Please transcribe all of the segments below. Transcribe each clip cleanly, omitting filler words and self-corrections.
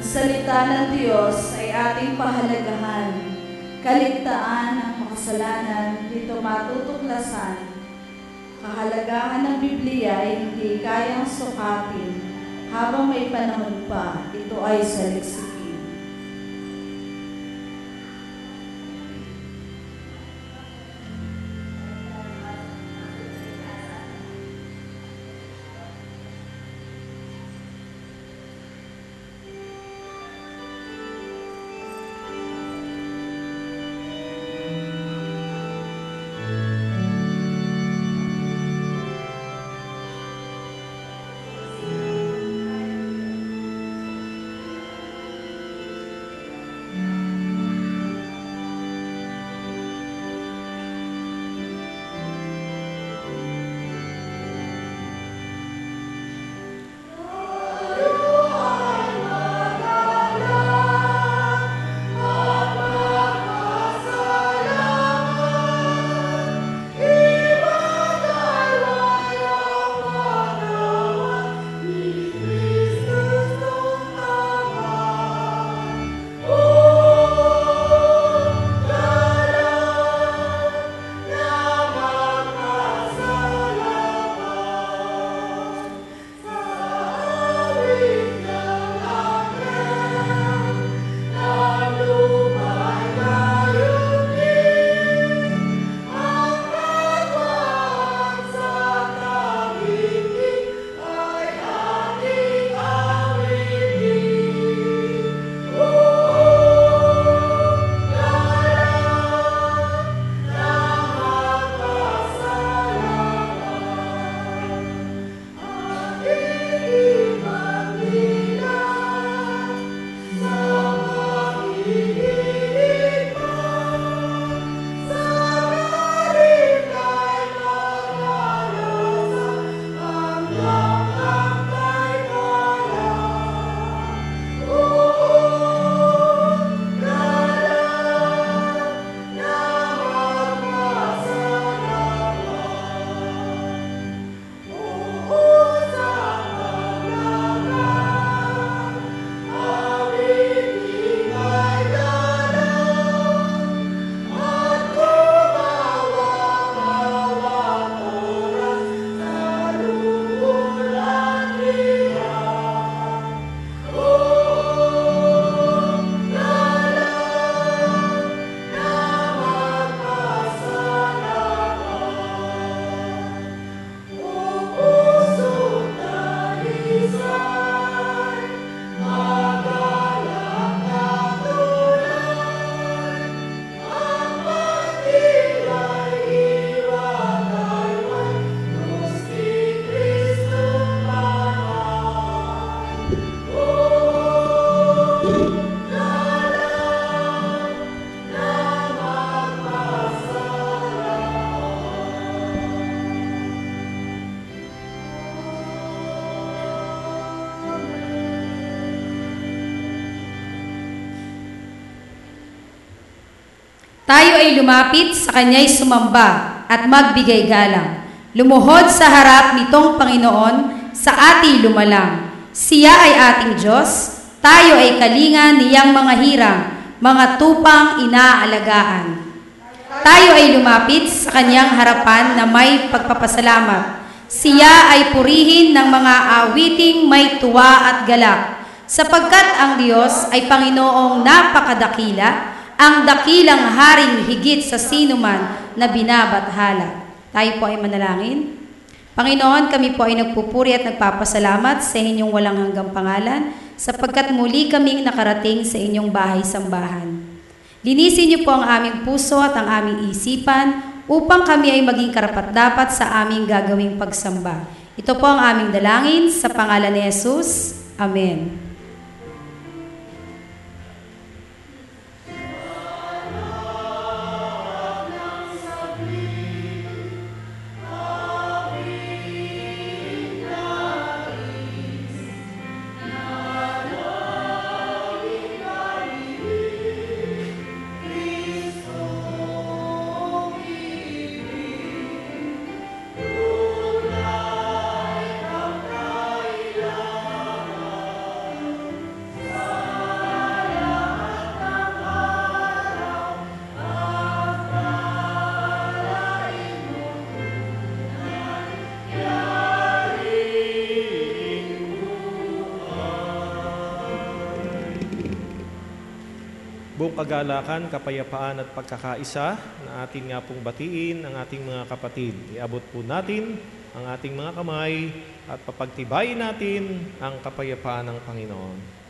salita ng Diyos ay ating pahalagahan. Kaligtaan ng makasalanan, dito matutuklasan. Kahalagahan ng Biblia ay hindi kayang sukatin habang may panahon pa. Ito ay saliksikin. Tayo ay lumapit sa Kanya'y sumamba at magbigay galang. Lumuhod sa harap nitong Panginoon sa ating lumalang. Siya ay ating Diyos, tayo ay kalinga niyang mga hirang, mga tupang inaalagaan. Tayo ay lumapit sa Kanyang harapan na may pagpapasalamat. Siya ay purihin ng mga awiting may tuwa at galak, sapagkat ang Diyos ay Panginoong napakadakila, ang dakilang haring higit sa sinuman na binabathala. Tayo po ay manalangin. Panginoon, kami po ay nagpupuri at nagpapasalamat sa inyong walang hanggang pangalan, sapagkat muli kaming nakarating sa inyong bahay-sambahan. Linisin niyo po ang aming puso at ang aming isipan upang kami ay maging karapat-dapat sa aming gagawing pagsamba. Ito po ang aming dalangin sa pangalan ni Jesus. Amen. buong kagalakan, kapayapaan at pagkakaisa na atin nga pong batiin ang ating mga kapatid. Iabot po natin ang ating mga kamay at papagtibayin natin ang kapayapaan ng Panginoon.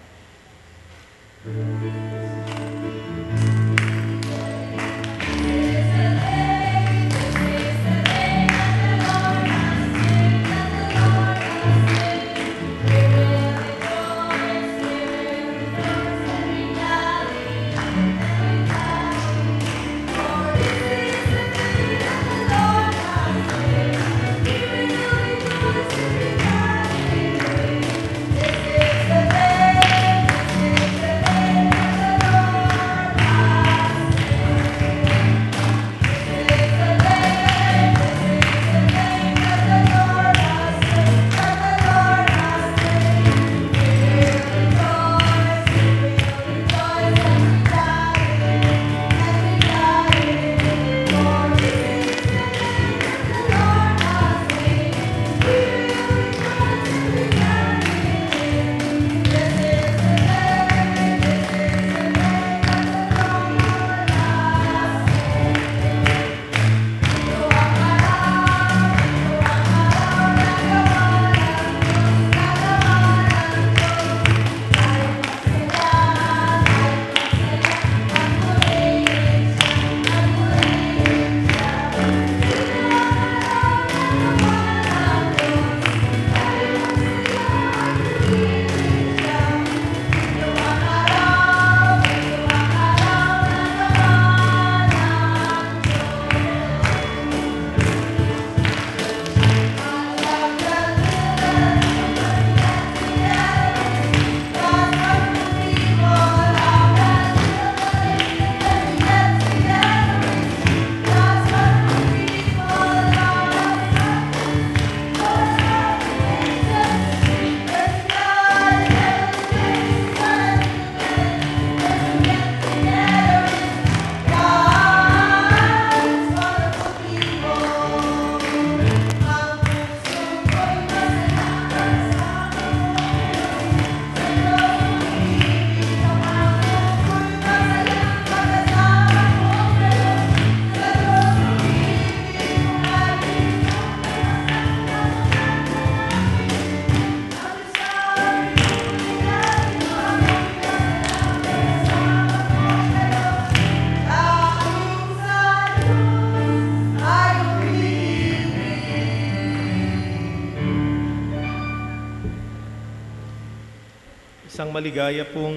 Isang maligaya pong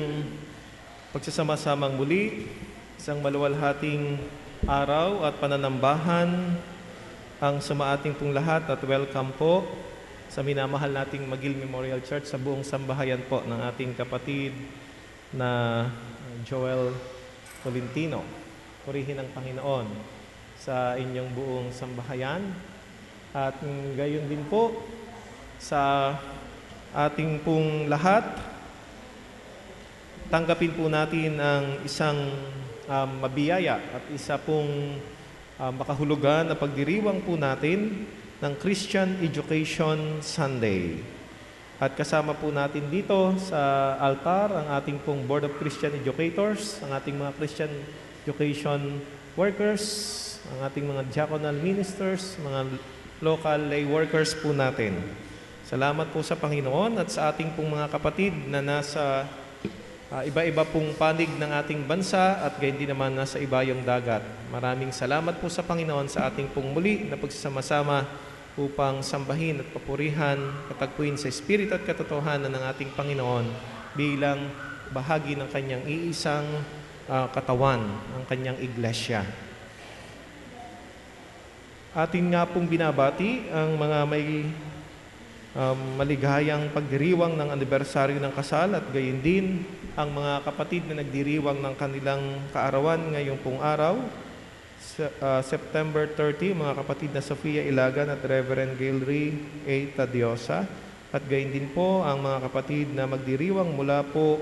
pagsasama-samang muli, isang maluwalhating araw at pananambahan ang sumaating pong lahat at welcome po sa minamahal nating Magil Memorial Church sa buong sambahayan po ng ating kapatid na Joel Tolentino. Purihin ang Panginoon sa inyong buong sambahayan at gayon din po sa ating pong lahat. Tanggapin po natin ang isang mabiyaya at isa pong makahulugan na pagdiriwang po natin ng Christian Education Sunday. At kasama po natin dito sa altar ang ating pong Board of Christian Educators, ang ating mga Christian Education Workers, ang ating mga diaconal ministers, mga local lay workers po natin. Salamat po sa Panginoon at sa ating pong mga kapatid na nasa iba-iba pong panig ng ating bansa at gayon din naman nasa ibayong dagat. Maraming salamat po sa Panginoon sa ating pong muli na pagsasama-sama upang sambahin at papurihan, katagpuin sa Espiritu at katotohanan ng ating Panginoon bilang bahagi ng kanyang iisang katawan, ang kanyang iglesia. Atin nga pong binabati ang mga may maligayang pagdiriwang ng anibersaryo ng kasal at gayon din ang mga kapatid na nagdiriwang ng kanilang kaarawan ngayong pong araw, September 30, mga kapatid na Sofia Ilagan at Reverend Gailry A. Tadiosa. At gayon din po ang mga kapatid na magdiriwang mula po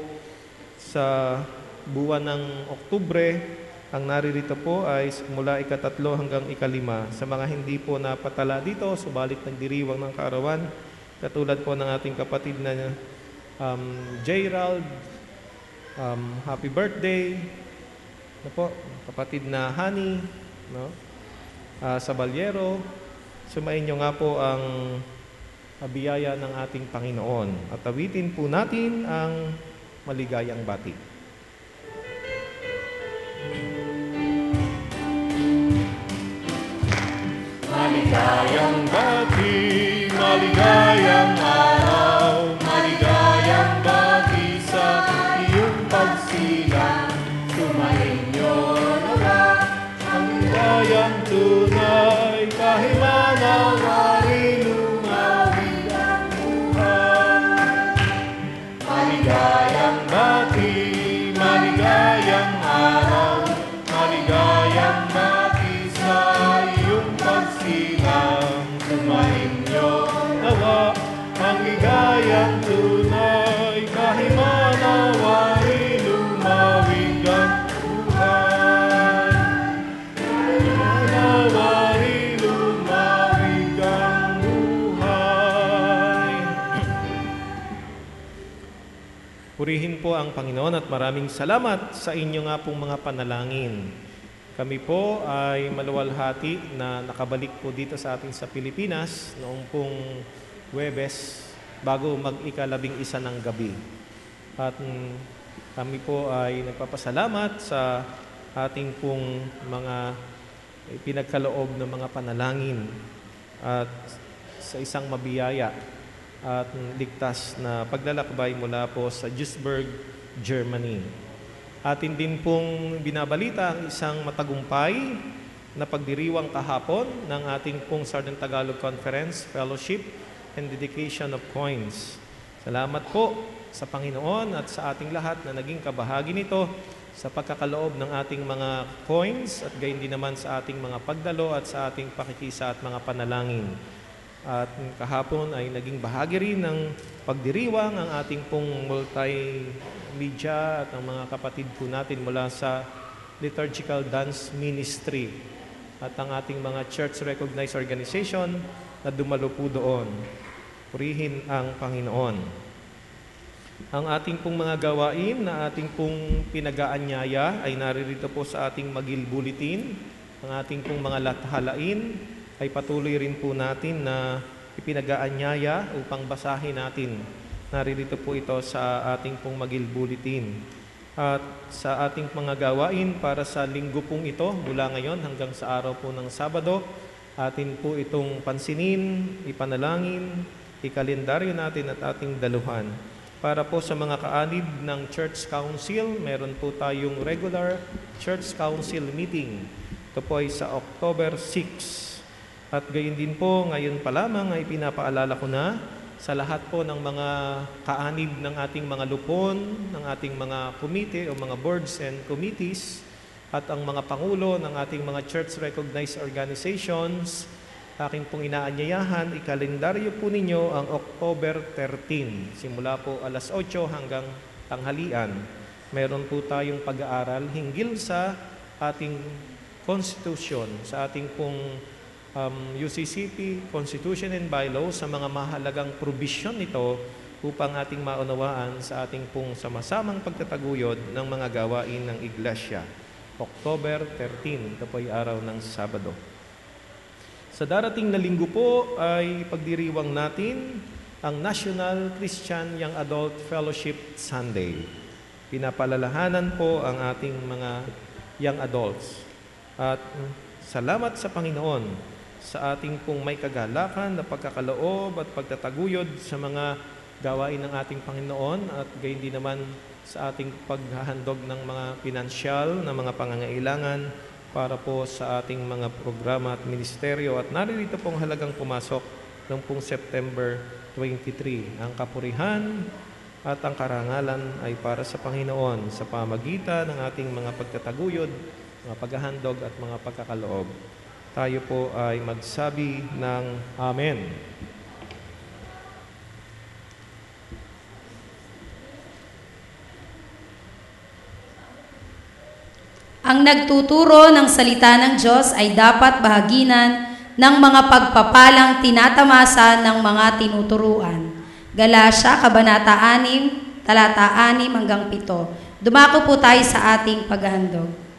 sa buwan ng Oktubre. Ang naririto po ay mula ika-3 hanggang ika-5. Sa mga hindi po napatala dito, subalit nagdiriwang ng kaarawan, katulad po ng ating kapatid na Gerald, happy birthday. kapatid na Hani, no? Sa Balyero, sumain nyo nga po ang biyaya ng ating Panginoon. At awitin po natin ang maligayang bati. Maligayang bati, maligayang araw, maligayang bati sa iyong pagsilang. Sumainyo nawa ang ligayang tunay, kahit manawari lumawig ang buhay. Maligayang bati, maligayang araw, maligayang bati sa iyong pagsilang. Sumainyo nawa ang ligayang tunay, kahit manawari lumawig ang buhay. Manawari lumawig ang buhay. Purihin po ang Panginoon at maraming salamat sa inyo nga pong mga panalangin. Kami po ay maluwalhati na nakabalik po dito sa atin sa Pilipinas noong pong Huwebes bago mag-11 ng gabi. At kami po ay nagpapasalamat sa ating pong mga pinagkaloob ng mga panalangin at sa isang mabiyaya at ligtas na paglalakbay mula po sa Duisburg, Germany. Atin din pong binabalita ang isang matagumpay na pagdiriwang kahapon ng ating pong Southern Tagalog Conference, Fellowship, and Dedication of Coins. Salamat po sa Panginoon at sa ating lahat na naging kabahagi nito sa pagkakaloob ng ating mga coins at gayon din naman sa ating mga pagdalo at sa ating pakikisa at mga panalangin. At kahapon ay naging bahagi rin ng pagdiriwang ang ating pong multimedia at ang mga kapatid po natin mula sa Liturgical Dance Ministry at ang ating mga church-recognized organization na dumalo po doon. Purihin ang Panginoon. Ang ating pong mga gawain na ating pong pinag-aanyaya ay naririto po sa ating Magil Bulletin. Ang ating pong mga lathalain ay patuloy rin po natin na ipinag-aanyaya upang basahin natin. Naririto po ito sa ating pong Magil Bulletin. At sa ating mga gawain para sa linggo pong ito, mula ngayon hanggang sa araw po ng Sabado, atin po itong pansinin, ipanalangin, ikalendaryo natin at ating daluhan. Para po sa mga kaanib ng Church Council, meron po tayong regular Church Council meeting. Ito po ay sa October 6. At gayon din po, ngayon pa lamang ay pinapaalala ko na sa lahat po ng mga kaanib ng ating mga lupon, ng ating mga komite o mga boards and committees, at ang mga pangulo ng ating mga church-recognized organizations, aking pong inaanyayahan, ikalendaryo po ninyo ang October 13. Simula po alas 8 hanggang tanghalian. Meron po tayong pag-aaral hinggil sa ating Constitution, sa ating pong UCCP, Constitution and Bylaws, sa mga mahalagang provision nito upang ating maunawaan sa ating pong sama-samang pagtataguyod ng mga gawain ng Iglesia. October 13, ito po ay araw ng Sabado. Sa darating na linggo po ay pagdiriwang natin ang National Christian Young Adult Fellowship Sunday. Pinapalalahanan po ang ating mga young adults. At salamat sa Panginoon sa ating pong may kagalakan na pagkakaloob at pagtataguyod sa mga gawain ng ating Panginoon at gayon din naman sa ating paghahandog ng mga pinansyal na mga pangangailangan para po sa ating mga programa at ministeryo. At naririto pong halagang pumasok ng pong September 23. Ang kapurihan at ang karangalan ay para sa Panginoon sa pamagitan ng ating mga pagtataguyod, mga paghahandog at mga pagkakaloob. Tayo po ay magsabi ng Amen. Ang nagtuturo ng salita ng Diyos ay dapat bahaginan ng mga pagpapalang tinatamasa ng mga tinuturuan. Galatia, Kabanata 6, talata 6 hanggang 7. Dumako po tayo sa ating paghahandog.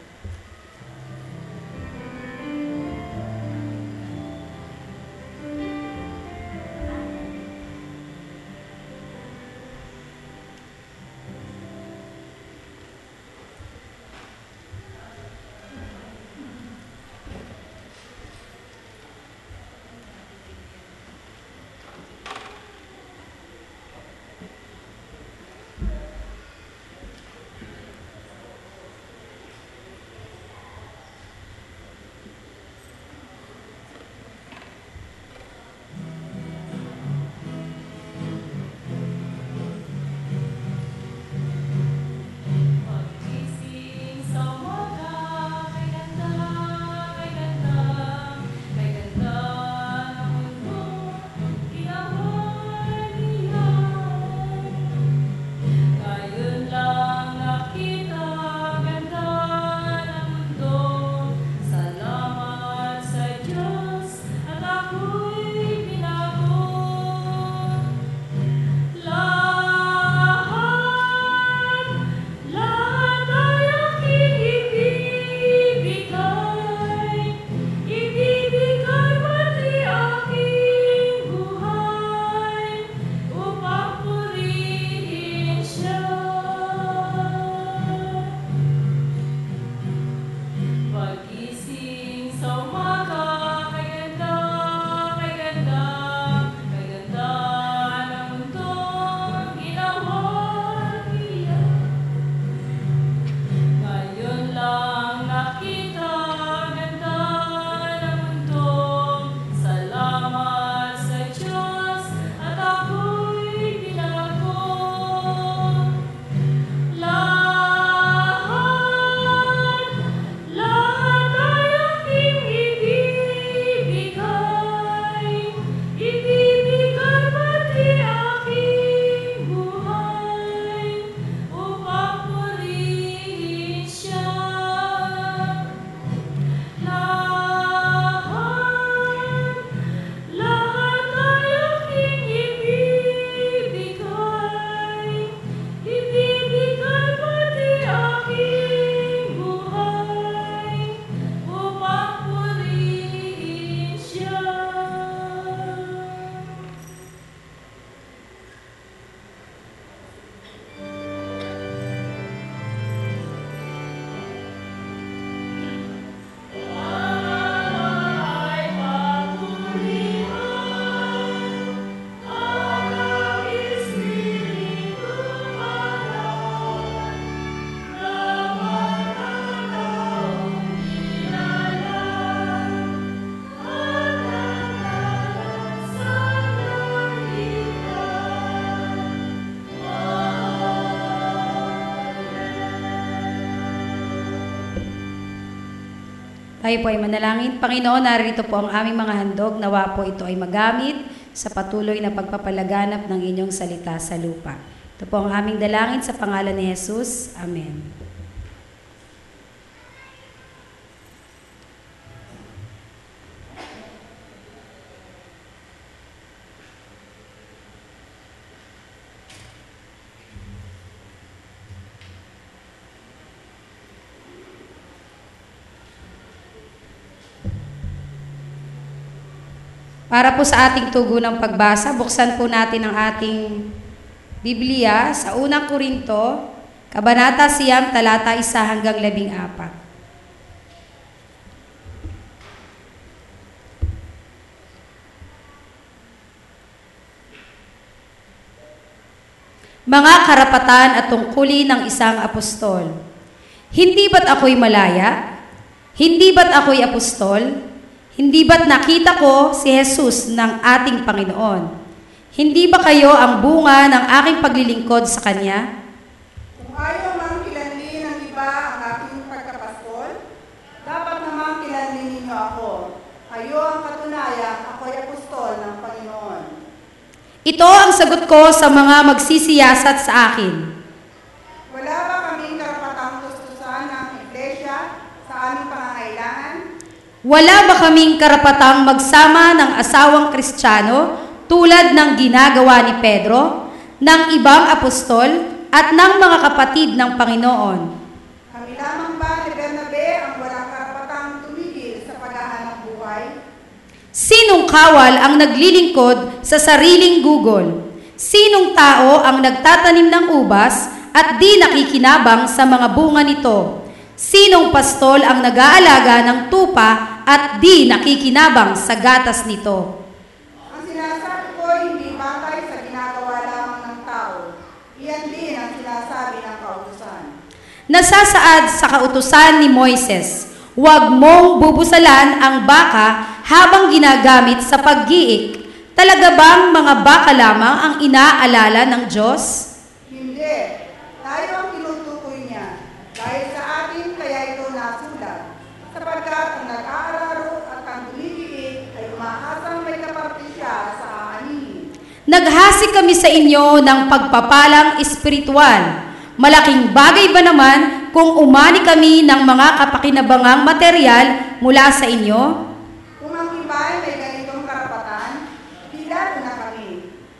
Tayo po ay manalangin. Panginoon, narito po ang aming mga handog. Nawa po ito ay magamit sa patuloy na pagpapalaganap ng inyong salita sa lupa. Ito po ang aming dalangin sa pangalan ni Jesus. Amen. Para po sa ating tugunang pagbasa, buksan po natin ang ating Biblia sa unang Korinto, Kabanata 9, talata 1 hanggang 14. Mga karapatan at tungkulin ng isang apostol. Hindi ba't ako'y malaya? Hindi ba't ako'y apostol? Hindi ba't nakita ko si Jesus ng ating Panginoon? Hindi ba kayo ang bunga ng aking paglilingkod sa Kanya? Kung ayaw mang kilanlin ng iba ang aking pagkapastol, dapat namang kilanlin ninyo ako. Kayo ang katunayan, ako'y apostol ng Panginoon. Ito ang sagot ko sa mga magsisiyasat sa akin. Wala ba kaming karapatang tustusan ng iglesia sa aming pangangailangan? Wala ba kaming karapatang magsama ng asawang Kristiyano tulad ng ginagawa ni Pedro, ng ibang apostol, at ng mga kapatid ng Panginoon? Kami lamang ba ni Bernabe ang walang karapatang tumigil sa paghahanap buhay? Sinong kawal ang naglilingkod sa sariling gugol? Sinong tao ang nagtatanim ng ubas at di nakikinabang sa mga bunga nito? Sinong pastol ang nag-aalaga ng tupa at di nakikinabang sa gatas nito? Ang sinasabi ko hindi batay sa ginagawa lamang ng tao. Iyan din ang sinasabi ng kautusan. Nasasaad sa kautusan ni Moises, huwag mong bubusalan ang baka habang ginagamit sa pag-giik. Talaga bang mga baka lamang ang inaalala ng Diyos? Hindi. Tayo ang tinutukoy niya. Dahil sa atin, kaya ito nasulat. Sapagkat ang nag-aalaro at ang tumigiig ay umaasang may kaparte siya sa aanin. Naghasi kami sa inyo ng pagpapalang espiritual. Malaking bagay ba naman kung umani kami ng mga kapakinabangang material mula sa inyo? Kung ang iba ay may ganitong karapatan, hilalo na kami.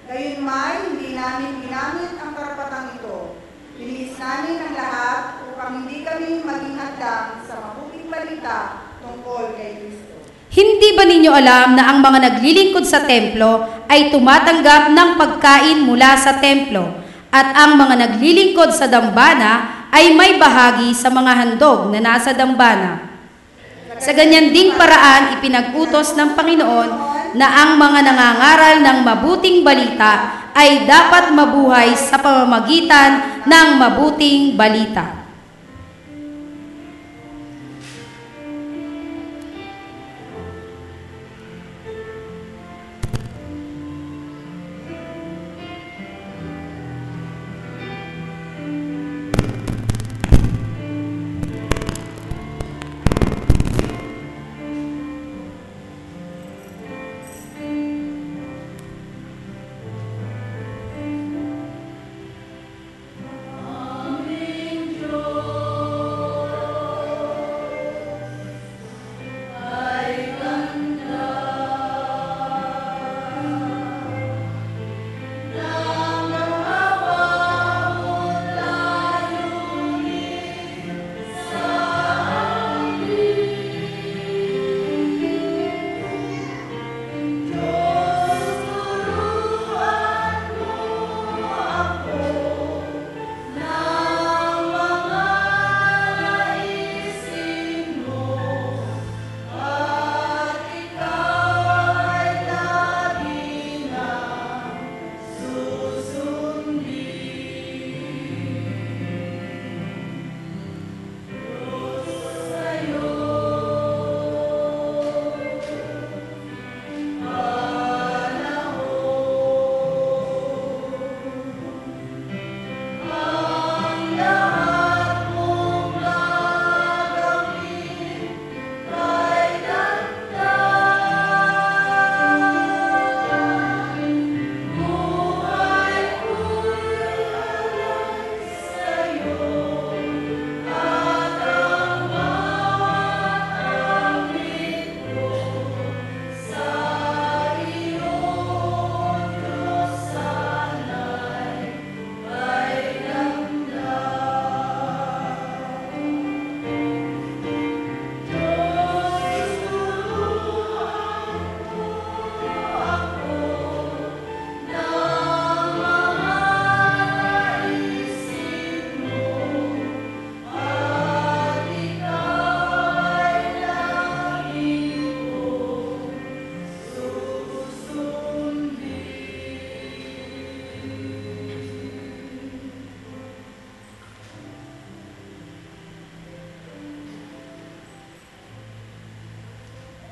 Gayunmay, hindi namin ginamit ang karapatang ito. Piniis namin ang lahat upang hindi kami maging hadlang sa mabuting balita tungkol kay Kristo. Hindi ba ninyo alam na ang mga naglilingkod sa templo ay tumatanggap ng pagkain mula sa templo at ang mga naglilingkod sa dambana ay may bahagi sa mga handog na nasa dambana? Sa ganyan ding paraan ipinag-utos ng Panginoon na ang mga nangangaral ng mabuting balita ay dapat mabuhay sa pamamagitan ng mabuting balita. Aming Diyos.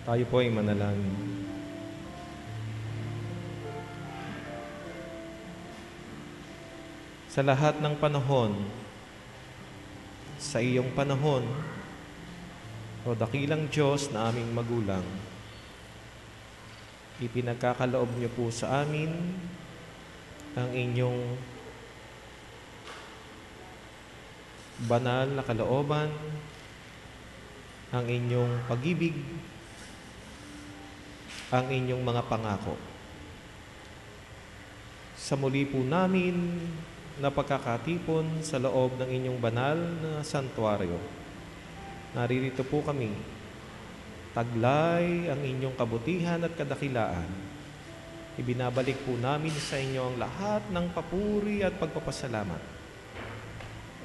Tayo po ay manalangin. Sa lahat ng panahon, sa iyong panahon, o dakilang Diyos na aming magulang, ipinagkakaloob niyo po sa amin ang inyong banal na kalooban, ang inyong pag-ibig, ang inyong mga pangako. Sa muli po namin na pagkakatipon sa loob ng inyong banal na santuaryo, naririto po kami, taglay ang inyong kabutihan at kadakilaan. Ibinabalik po namin sa inyo ang lahat ng papuri at pagpapasalamat.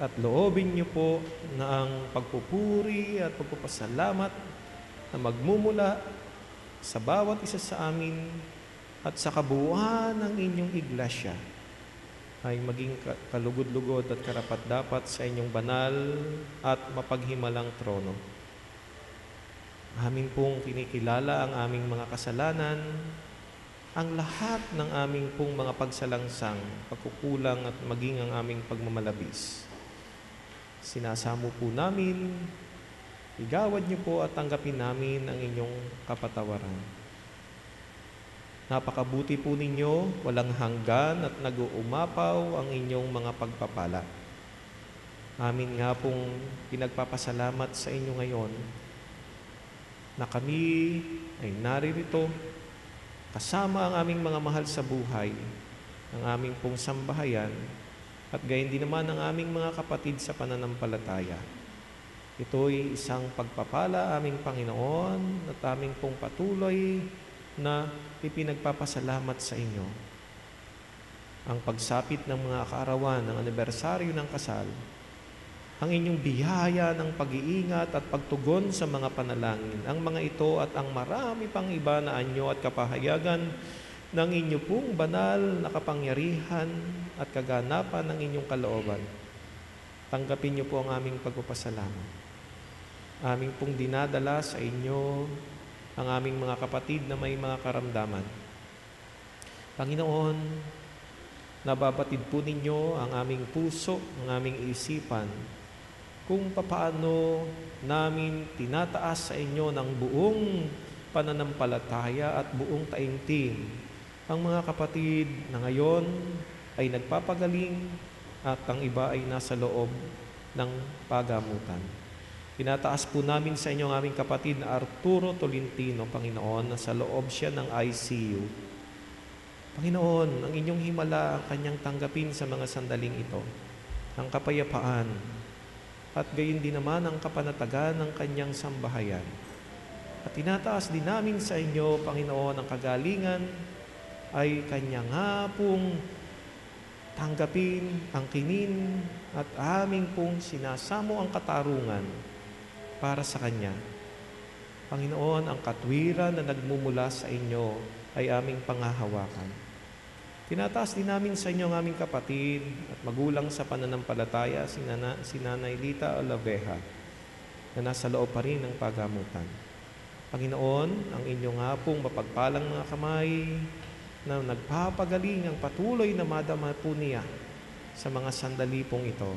At loobin niyo po na ang pagpupuri at pagpapasalamat na magmumula sa bawat isa sa amin at sa kabuuan ng inyong iglesia ay maging kalugod-lugod at karapat-dapat sa inyong banal at mapaghimalang trono. Amin pong kinikilala ang aming mga kasalanan, ang lahat ng aming pong mga pagsalangsang, pagkukulang at maging ang aming pagmamalabis. Sinasamo po namin, igawad niyo po at tanggapin namin ang inyong kapatawaran. Napakabuti po ninyo, walang hanggan at nag-uumapaw ang inyong mga pagpapala. Amin nga pong pinagpapasalamat sa inyo ngayon na kami ay naririto kasama ang aming mga mahal sa buhay, ang aming pong sambahayan, at gayon din naman ang aming mga kapatid sa pananampalataya. Ito'y isang pagpapala aming Panginoon at aming pong patuloy na ipinagpapasalamat sa inyo. Ang pagsapit ng mga kaarawan ng anibersaryo ng kasal, ang inyong biyaya ng pag-iingat at pagtugon sa mga panalangin, ang mga ito at ang marami pang iba na anyo at kapahayagan ng inyo pong banal na kapangyarihan at kaganapan ng inyong kalooban. Tanggapin niyo po ang aming pagpapasalamat. Aming pong dinadala sa inyo ang aming mga kapatid na may mga karamdaman. Panginoon, nababatid po ninyo ang aming puso, ang aming isipan, kung papaano namin tinataas sa inyo ng buong pananampalataya at buong taimtim ang mga kapatid na ngayon ay nagpapagaling at ang iba ay nasa loob ng pagamutan. Tinataas po namin sa inyo ang aming kapatid na Arturo Tolentino, Panginoon, na sa loob siya ng ICU. Panginoon, ang inyong himala ang kanyang tanggapin sa mga sandaling ito, ang kapayapaan, at gayon din naman ang kapanatagan ng kanyang sambahayan. At tinataas din namin sa inyo, Panginoon, ang kagalingan ay kanya nga pong tanggapin ang kinin at aming pong sinasamo ang katarungan para sa Kanya. Panginoon, ang katwiran na nagmumula sa inyo ay aming pangahawakan. Tinataas din namin sa inyo ang aming kapatid at magulang sa pananampalataya, si Nanay Lita Olaveja, na nasa loob pa rin ng pagamutan. Panginoon, ang inyong nga pong mapagpalang mga kamay na nagpapagaling ang patuloy na madama po niya sa mga sandali pong ito.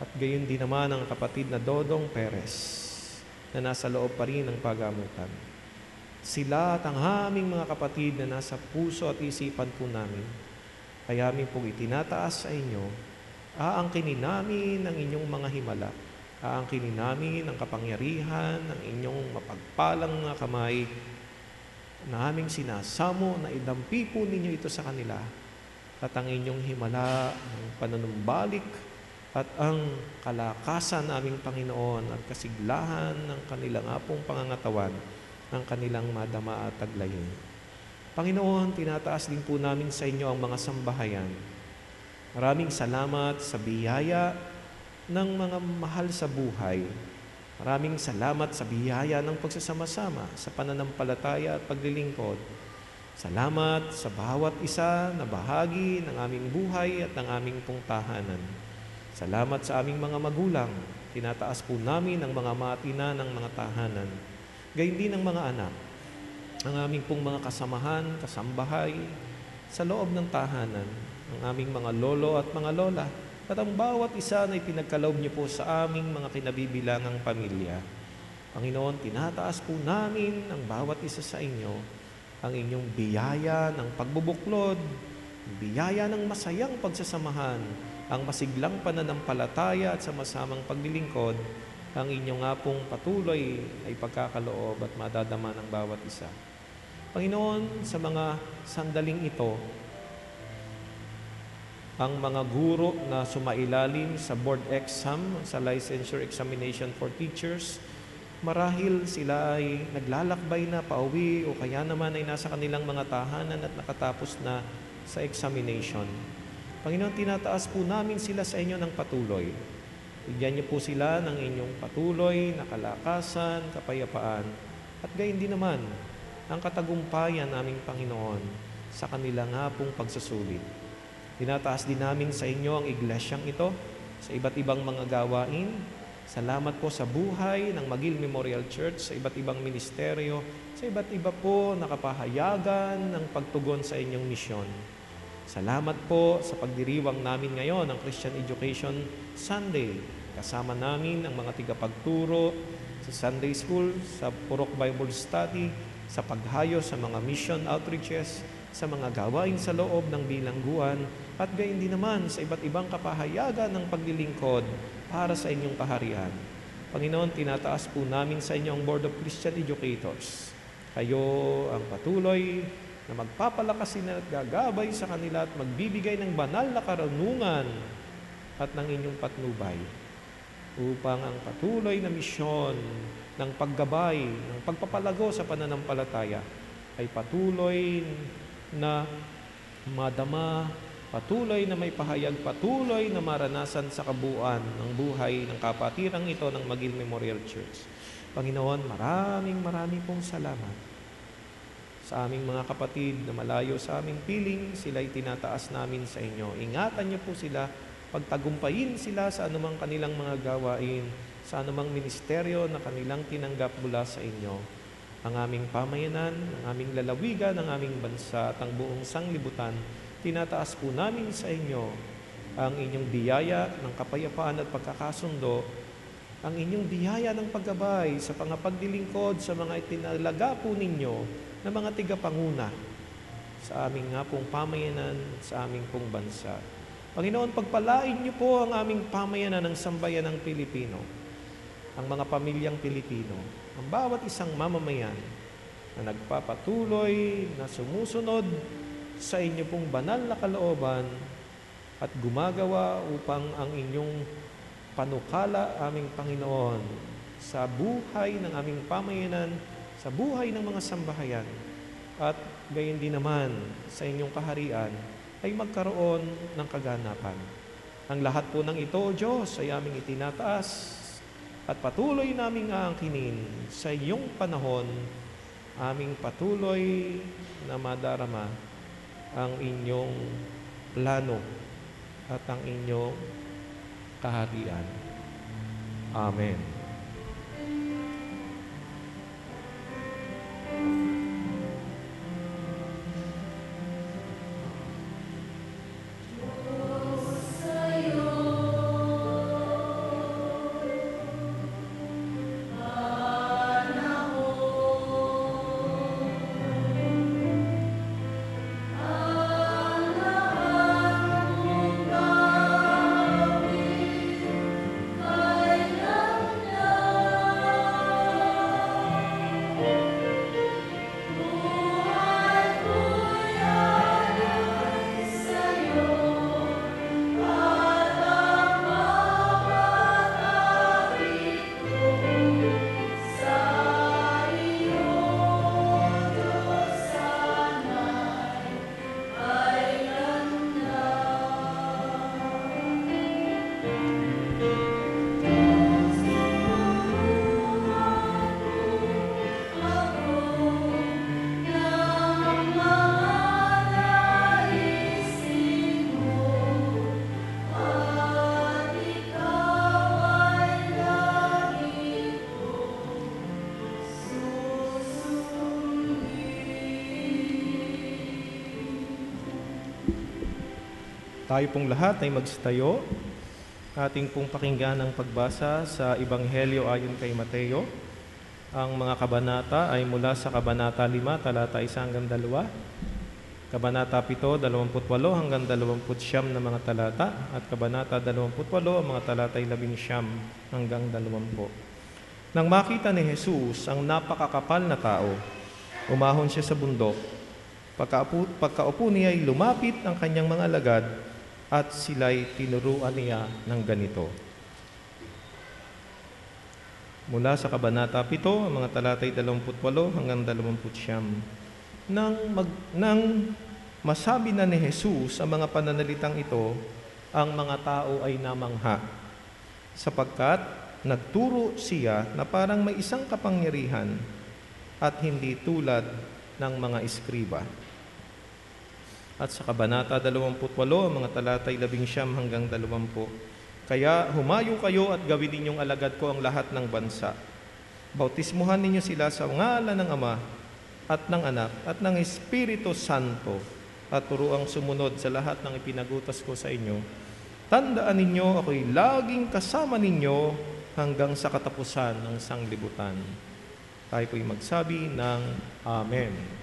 At gayon din naman ang kapatid na Dodong Perez na nasa loob pa rin ng pagamutan. Sila at ang aming mga kapatid na nasa puso at isipan po namin ay aming pong itinataas sa inyo. Aangkinin namin ang inyong mga himala. Aangkinin namin ang kapangyarihan ng inyong mapagpalang mga kamay na aming sinasamo na idampi po ninyo ito sa kanila at ang inyong himala, ang panunumbalik at ang kalakasan naming Panginoon at kasiglahan ng kanilang apong pangangatawan, ng kanilang madama at taglayin. Panginoon, tinataas din po namin sa inyo ang mga sambahayan. Maraming salamat sa biyaya ng mga mahal sa buhay. Maraming salamat sa biyaya ng pagsasama-sama sa pananampalataya at paglilingkod. Salamat sa bawat isa na bahagi ng aming buhay at ng aming pong tahanan. Salamat sa aming mga magulang. Tinataas po namin ang mga matina ng mga tahanan. Gayon din ang mga anak, ang aming pong mga kasamahan, kasambahay, sa loob ng tahanan, ang aming mga lolo at mga lola, at ang bawat isa na ipinagkaloob niyo po sa aming mga kinabibilangang pamilya. Panginoon, tinataas po namin ang bawat isa sa inyo, ang inyong biyaya ng pagbubuklod, biyaya ng masayang pagsasamahan, ang masiglang pananampalataya at sama-samang paglilingkod, ang inyong nga pong patuloy ay pagkakaloob at madadama ng bawat isa. Panginoon, sa mga sandaling ito, ang mga guro na sumailalim sa board exam, sa licensure examination for teachers, marahil sila ay naglalakbay na pauwi o kaya naman ay nasa kanilang mga tahanan at nakatapos na sa examination. Panginoon, tinataas po namin sila sa inyo ng patuloy. Bigyan niyo po sila ng inyong patuloy na kalakasan, kapayapaan, at gayon din naman ang katagumpayan naming Panginoon sa kanila nga pong pagsusulit. Tinataas din namin sa inyo ang iglesyang ito sa iba't ibang mga gawain. Salamat po sa buhay ng Magil Memorial Church, sa iba't ibang ministeryo, sa iba't iba po na kapahayagan ng pagtugon sa inyong misyon. Salamat po sa pagdiriwang namin ngayon ng Christian Education Sunday. Kasama namin ang mga tigapagturo sa Sunday School, sa Purok Bible Study, sa paghayo sa mga mission outreaches, sa mga gawain sa loob ng bilangguan, at gayon din naman sa iba't ibang kapahayagan ng paglilingkod para sa inyong kaharian. Panginoon, tinataas po namin sa inyo ang Board of Christian Educators. Kayo ang patuloy na magpapalakasin at gagabay sa kanila at magbibigay ng banal na karunungan at ng inyong patnubay upang ang patuloy na misyon ng paggabay, ng pagpapalago sa pananampalataya ay patuloy na madama, patuloy na may pahayag, patuloy na maranasan sa kabuuan ng buhay ng kapatirang ito ng Magil Memorial Church. Panginoon, maraming pong salamat sa aming mga kapatid na malayo sa aming piling, sila'y tinataas namin sa inyo. Ingatan niyo po sila, pagtagumpayin sila sa anumang kanilang mga gawain, sa anumang ministeryo na kanilang tinanggap mula sa inyo. Ang aming pamayanan, ang aming lalawigan, ang aming bansa at ang buong sanglibutan, tinataas po namin sa inyo ang inyong biyaya ng kapayapaan at pagkakasundo, ang inyong biyaya ng paggabay sa pangapaglilingkod sa mga itinalaga po ninyo na mga tigapanguna sa aming nga pong pamayanan, sa aming pong bansa. Panginoon, pagpalain niyo po ang aming pamayanan ng sambayan ng Pilipino, ang mga pamilyang Pilipino, ang bawat isang mamamayan na nagpapatuloy, na sumusunod sa inyo pong banal na kalooban at gumagawa upang ang inyong panukala, aming Panginoon, sa buhay ng aming pamayanan, sa buhay ng mga sambahayan, at gayon din naman sa inyong kaharian, ay magkaroon ng kaganapan. Ang lahat po ng ito, O Diyos, ay aming itinataas at patuloy naming aangkinin sa iyong panahon, aming patuloy na madarama ang inyong plano at ang inyong kaharian. Amen. Tayo pong lahat ay magstayo. Ating pong pakinggan ang pagbasa sa Ebanghelyo ayon kay Mateo. Ang mga kabanata ay mula sa Kabanata 5, talata 1 hanggang 2, Kabanata 7, 28 hanggang 29 na mga talata, at Kabanata 28, ang mga talata 11 hanggang 20. Nang makita ni Jesus ang napakakapal na tao, umahon siya sa bundok. Pagkaupo niya ay lumapit ang kanyang mga alagad at sila'y tinuruan niya ng ganito. Mula sa Kabanata 7, ang mga talatay 28 hanggang 29. Nang masabi na ni Jesus ang mga pananalitang ito, ang mga tao ay namangha, sapagkat nagturo siya na parang may isang kapangyarihan at hindi tulad ng mga eskriba. At sa Kabanata 28, ang mga talatay 11 hanggang 20, kaya humayo kayo at gawin ninyong alagad ko ang lahat ng bansa. Bautismuhan ninyo sila sa ngalan ng Ama at ng Anak at ng Espiritu Santo, at turuang sumunod sa lahat ng ipinagutos ko sa inyo. Tandaan ninyo, ako'y laging kasama ninyo hanggang sa katapusan ng sanglibutan. Tayo po'y magsabi ng Amen.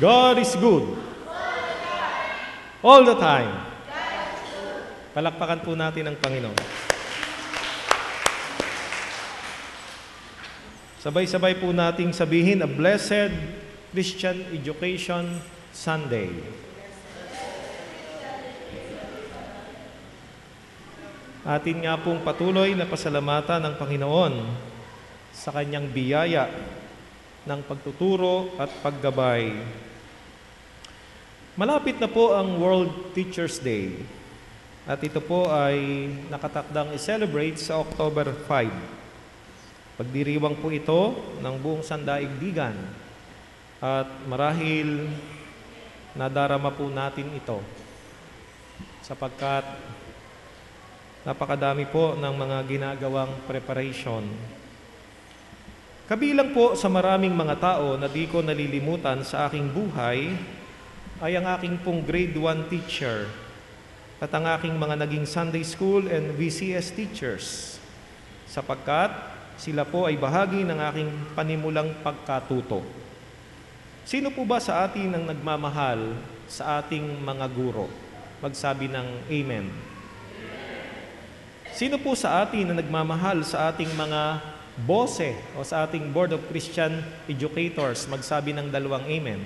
God is good. All the time. Palakpakan po natin ang Panginoon. Sabay-sabay po nating sabihin, a blessed Christian Education Sunday. Atin nga pong patuloy na pasalamatan ng Panginoon sa kanyang biyaya ng pagtuturo at paggabay. Malapit na po ang World Teachers Day at ito po ay nakatakdang i-celebrate sa October 5. Pagdiriwang po ito ng buong sandaigdigan at marahil nadarama po natin ito sapagkat napakadami po ng mga ginagawang preparation. Kabilang po sa maraming mga tao na di ko nalilimutan sa aking buhay ay ang aking pong grade 1 teacher at ang aking mga naging Sunday School and VCS teachers sapagkat sila po ay bahagi ng aking panimulang pagkatuto. Sino po ba sa atin ang nagmamahal sa ating mga guro? Magsabi ng Amen. Sino po sa atin na nagmamahal sa ating mga bose o sa ating Board of Christian Educators? Magsabi ng dalawang Amen.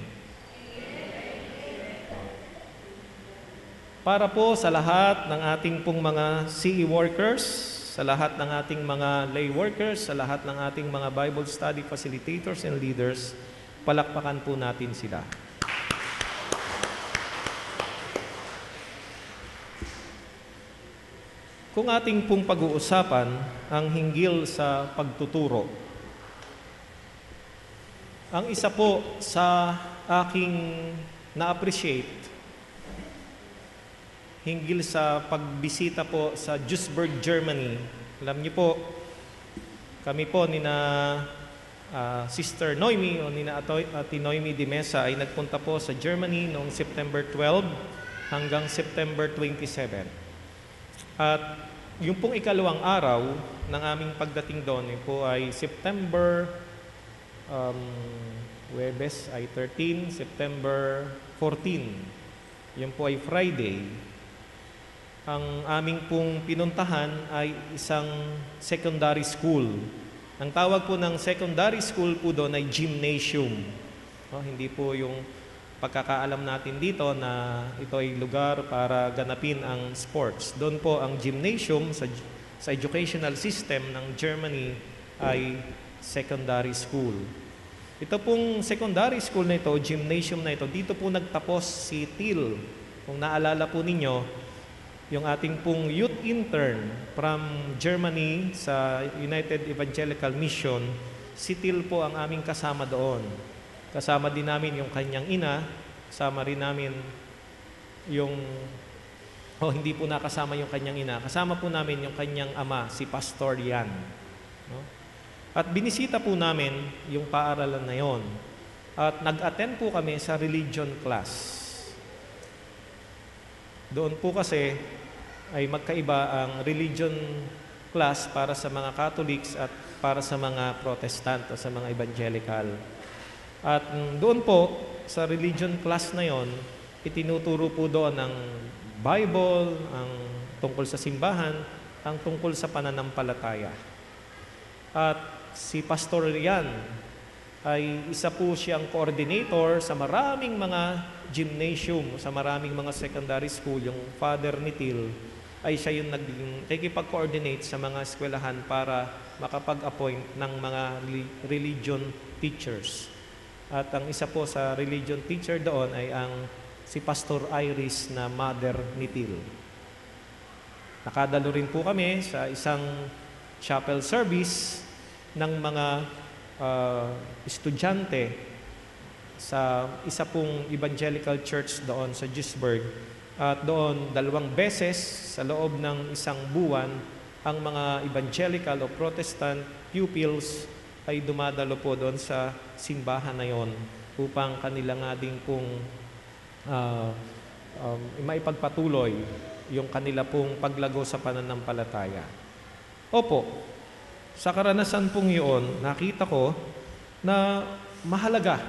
Para po sa lahat ng ating pong mga CE workers, sa lahat ng ating mga lay workers, sa lahat ng ating mga Bible study facilitators and leaders, palakpakan po natin sila. Kung ating pong pag-uusapan ang hinggil sa pagtuturo, ang isa po sa aking na-appreciate hinggil sa pagbisita po sa Duisburg, Germany. Alam niyo po, kami po ni na Sister Noemi o ni na Ate Noemi de Mesa ay nagpunta po sa Germany noong September 12 hanggang September 27. At yung pong ikalawang araw ng aming pagdating doon po ay September Huwebes ay 13, September 14. Yun po ay Friday. Ang aming pong pinuntahan ay isang secondary school. Ang tawag po ng secondary school po doon ay gymnasium. Hindi po yung pagkakaalam natin dito na ito ay lugar para ganapin ang sports. Doon po ang gymnasium sa educational system ng Germany ay secondary school. Ito pong secondary school na ito, gymnasium na ito, dito po nagtapos si Till. Kung naalala po ninyo, yung ating pong youth intern from Germany sa United Evangelical Mission, si Till po ang aming kasama doon. Kasama din namin yung kanyang ina, kasama rin namin yung, hindi po nakasama yung kanyang ina, kasama po namin yung kanyang ama, si Pastor Yan. No? At binisita po namin yung paaralan na yon. At nag-attend po kami sa religion class. Doon po kasi ay magkaiba ang religion class para sa mga Catholics at para sa mga Protestant o sa mga Evangelical. At doon po, sa religion class na yon, itinuturo po doon ang Bible, ang tungkol sa simbahan, ang tungkol sa pananampalataya. At si Pastor Yan ay isa po siyang coordinator sa maraming mga gymnasium, sa maraming mga secondary school. Yung father ni Till ay siya yung nagkikipag-coordinate sa mga eskwelahan para makapag-appoint ng mga religion teachers. At ang isa po sa religion teacher doon ay ang si Pastor Iris na mother ni Till. Nakadalo rin po kami sa isang chapel service ng mga estudyante sa isa pong evangelical church doon sa Duisburg. At doon, 2 beses sa loob ng isang buwan, ang mga evangelical o Protestant pupils ay dumadalo po doon sa simbahan na yon upang kanila nga din pong maipagpatuloy yung kanila pong paglago sa pananampalataya. Opo, sa karanasan pong yun, nakita ko na mahalaga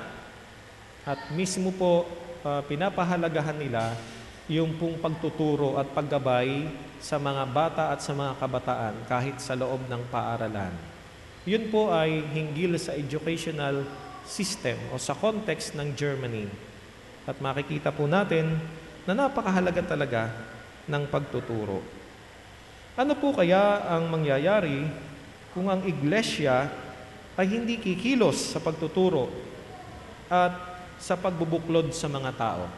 At mismo po, pinapahalagahan nila yung pong pagtuturo at paggabay sa mga bata at sa mga kabataan kahit sa loob ng paaralan. Yun po ay hinggil sa educational system o sa context ng Germany. At makikita po natin na napakahalaga talaga ng pagtuturo. Ano po kaya ang mangyayari kung ang iglesia ay hindi kikilos sa pagtuturo at sa pagbubuklod sa mga tao?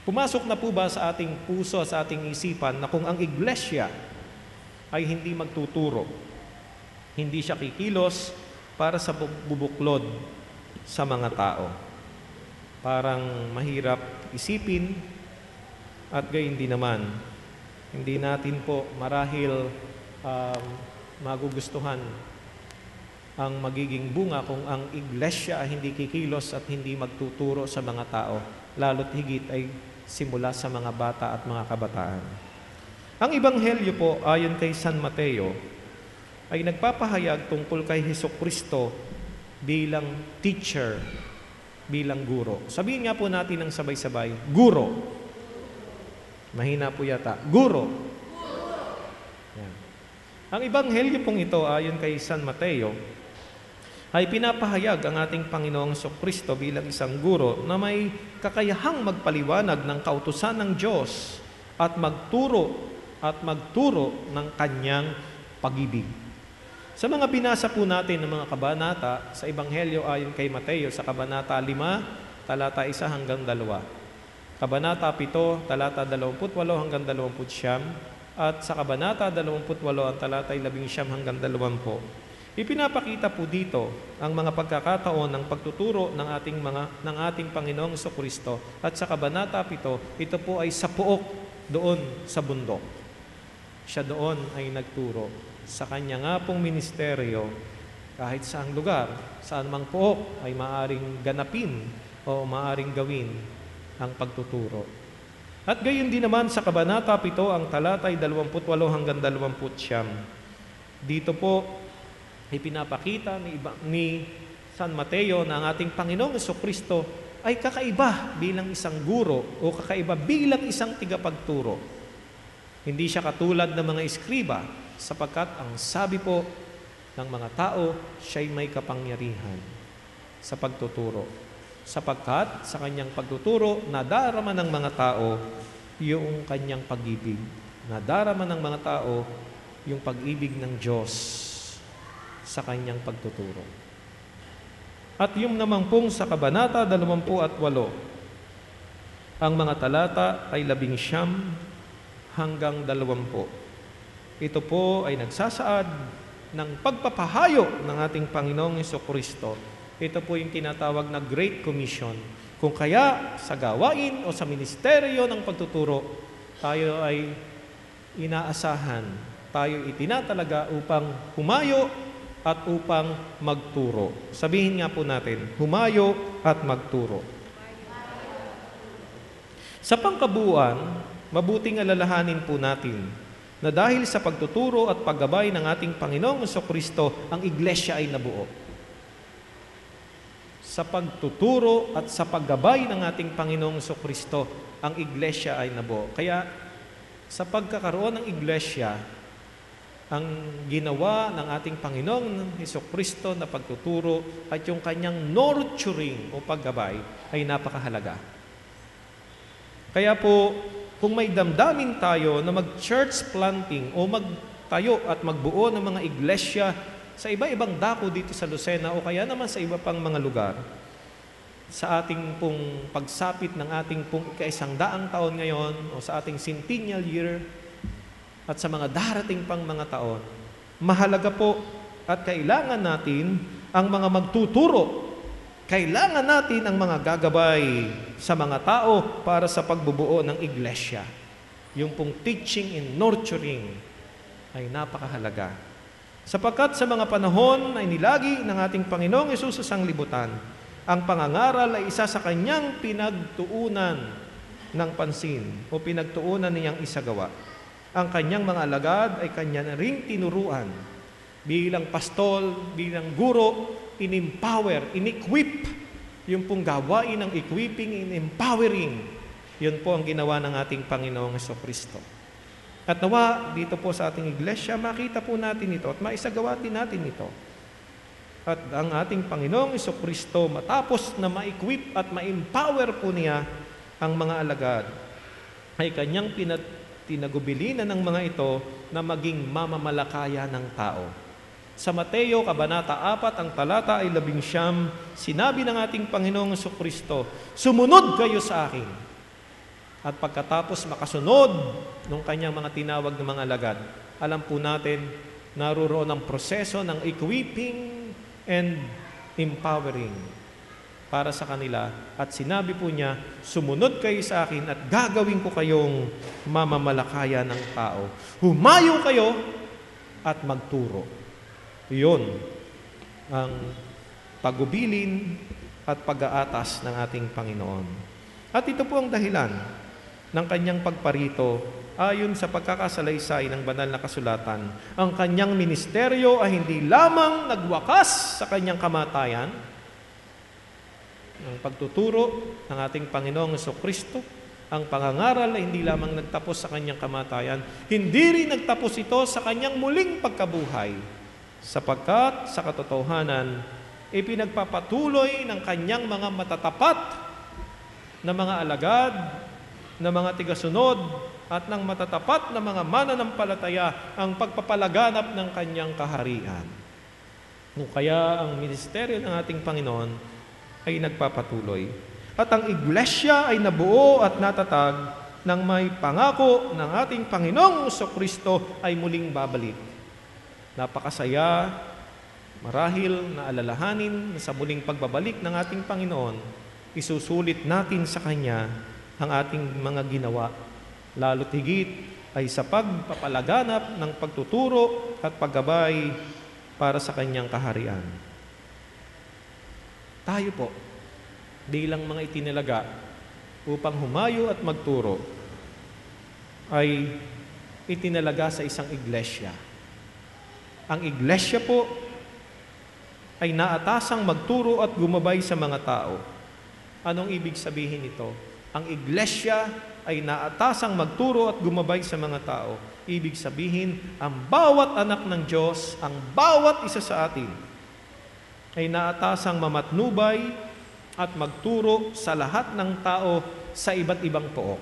Pumasok na po ba sa ating puso, sa ating isipan na kung ang iglesia ay hindi magtuturo, hindi siya kikilos para sa bubuklod sa mga tao? Parang mahirap isipin at gayon din naman. Hindi natin po marahil magugustuhan ang magiging bunga kung ang iglesia ay hindi kikilos at hindi magtuturo sa mga tao, lalo't higit ay simula sa mga bata at mga kabataan. Ang Ebanghelyo po ayon kay San Mateo ay nagpapahayag tungkol kay Hesukristo bilang teacher, bilang guro. Sabihin nga po natin ng sabay-sabay, guro. Mahina po yata. Guro. Yan. Ang Ebanghelyo pong ito ayon kay San Mateo ay pinapahayag ang ating Panginoong Hesukristo bilang isang guro na may kakayahang magpaliwanag ng kautusan ng Diyos at magturo ng kanyang pag-ibig. Sa mga binasa po natin ng mga kabanata sa Ebanghelyo ayon kay Mateo sa kabanata 5, talata 1 hanggang 2. Kabanata 7, talata 28 hanggang 29, at sa kabanata 28 ang talata 11 hanggang 20. Ipinapakita po dito ang mga pagkakataon ng pagtuturo ng ating Panginoong Hesukristo, at sa kabanata 7, ito po ay sa puok doon sa bundok. Siya doon ay nagturo. Sa kanya nga pong ministeryo, kahit saang lugar, saan mang puok ay maaring ganapin o maaring gawin ang pagtuturo. At gayon din naman sa kabanata 7 ang talatay 28 hanggang 29. Dito po ipinapakita ni San Mateo na ang ating Panginoong Hesukristo ay kakaiba bilang isang guro o kakaiba bilang isang tigapagturo. Hindi siya katulad ng mga eskriba, sapagkat ang sabi po ng mga tao, siya'y may kapangyarihan sa pagtuturo. Sapagkat sa kanyang pagtuturo, nadarama ng mga tao yung kanyang pag-ibig. Nadarama ng mga tao yung pag-ibig ng Diyos sa kanyang pagtuturo. At yung naman pong sa kabanata 28, ang mga talata ay 19 hanggang 20. Ito po ay nagsasaad ng pagpapahayo ng ating Panginoong Hesukristo. Ito po yung tinatawag na Great Commission. Kung kaya sa gawain o sa ministeryo ng pagtuturo, tayo ay inaasahan, tayo itinatalaga upang humayo at upang magturo. Sabihin nga po natin, humayo at magturo. Sa pangkabuuan, mabuting alalahanin po natin na dahil sa pagtuturo at paggabay ng ating Panginoong Hesukristo, ang iglesia ay nabuo. Sa pagtuturo at sa paggabay ng ating Panginoong Hesukristo, ang iglesia ay nabuo. Kaya sa pagkakaroon ng iglesia, ang ginawa ng ating Panginoong Hesukristo na pagtuturo at yung kanyang nurturing o paggabay ay napakahalaga. Kaya po, kung may damdamin tayo na mag-church planting o magtayo at magbuo ng mga iglesia sa iba-ibang dako dito sa Lucena o kaya naman sa iba pang mga lugar, sa ating pong pagsapit ng ating pong ika-100 taon ngayon o sa ating centennial year at sa mga darating pang mga taon, mahalaga po at kailangan natin ang mga magtuturo. Kailangan natin ang mga gagabay sa mga tao para sa pagbubuo ng iglesia. Yung pong teaching and nurturing ay napakahalaga. Sapagkat sa mga panahon ay nilagi ng ating Panginoong Hesus sa sanglibutan, ang pangangaral ay isa sa kanyang pinagtuunan ng pansin o pinagtuunan niyang isagawa. Ang kanyang mga alagad ay kanya na ring tinuruan. Bilang pastol, bilang guro, in-empower, in-equip yung pong gawain ng equipping and empowering, yun po ang ginawa ng ating Panginoong Jesucristo. At nawa, dito po sa ating iglesia, makita po natin ito at maisagawa din natin ito. At ang ating Panginoong Jesucristo, matapos na ma-equip at ma-empower po niya ang mga alagad, ay kanyang tinagubilinan ng mga ito na maging mamamalakaya ng tao. Sa Mateo, Kabanata 4, ang talata ay 11, sinabi ng ating Panginoong Jesucristo, "Sumunod kayo sa akin." At pagkatapos makasunod ng kanyang mga tinawag ng mga alagad, alam po natin, naroon ang proseso ng equipping and empowering para sa kanila. At sinabi po niya, "Sumunod kayo sa akin at gagawin ko kayong mamamalakaya ng tao. Humayo kayo at magturo." Iyon ang pagubilin at pag-aatas ng ating Panginoon. At ito po ang dahilan ng kanyang pagparito ayon sa pagkakasalaysay ng banal na kasulatan. Ang kanyang ministeryo ay hindi lamang nagwakas sa kanyang kamatayan, ang pagtuturo ng ating Panginoong Jesucristo, ang pangangaral ay hindi lamang nagtapos sa kanyang kamatayan, hindi rin nagtapos ito sa kanyang muling pagkabuhay, sapagkat sa katotohanan, ipinagpapatuloy ng kanyang mga matatapat na mga alagad, na mga tigasunod, at ng matatapat na mga mananampalataya ang pagpapalaganap ng kanyang kaharian. Kaya ang ministeryo ng ating Panginoon ay nagpapatuloy. At ang iglesia ay nabuo at natatag nang may pangako ng ating Panginoong Jesucristo ay muling babalik. Napakasaya, marahil na alalahanin na sa muling pagbabalik ng ating Panginoon, isusulit natin sa Kanya ang ating mga ginawa. Lalo't higit ay sa pagpapalaganap ng pagtuturo at paggabay para sa Kanyang kaharian. Tayo po, bilang mga itinalaga upang humayo at magturo, ay itinalaga sa isang iglesia. Ang iglesia po ay naatasang magturo at gumabay sa mga tao. Anong ibig sabihin nito? Ang iglesia ay naatasang magturo at gumabay sa mga tao. Ibig sabihin, ang bawat anak ng Diyos, ang bawat isa sa atin, ay naatasang mamatnubay at magturo sa lahat ng tao sa iba't ibang pook.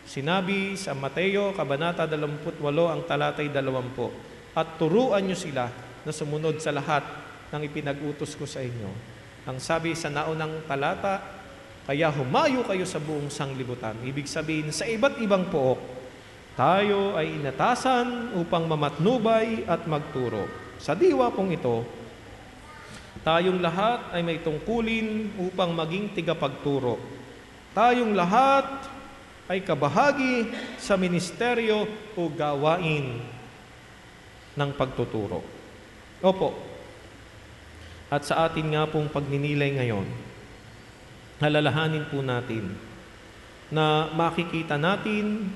Sinabi sa Mateo, Kabanata 28, ang talatay 20, "At turuan nyo sila na sumunod sa lahat ng ipinag-utos ko sa inyo." Ang sabi sa naunang talata, "Kaya humayo kayo sa buong sanglibutan." Ibig sabihin, sa iba't ibang pook, tayo ay inatasan upang mamatnubay at magturo. Sa diwa pong ito, tayong lahat ay may tungkulin upang maging tigapagturo. Tayong lahat ay kabahagi sa ministeryo o gawain ng pagtuturo. Opo. At sa atin nga pong pagninilay ngayon, alalahanin po natin na makikita natin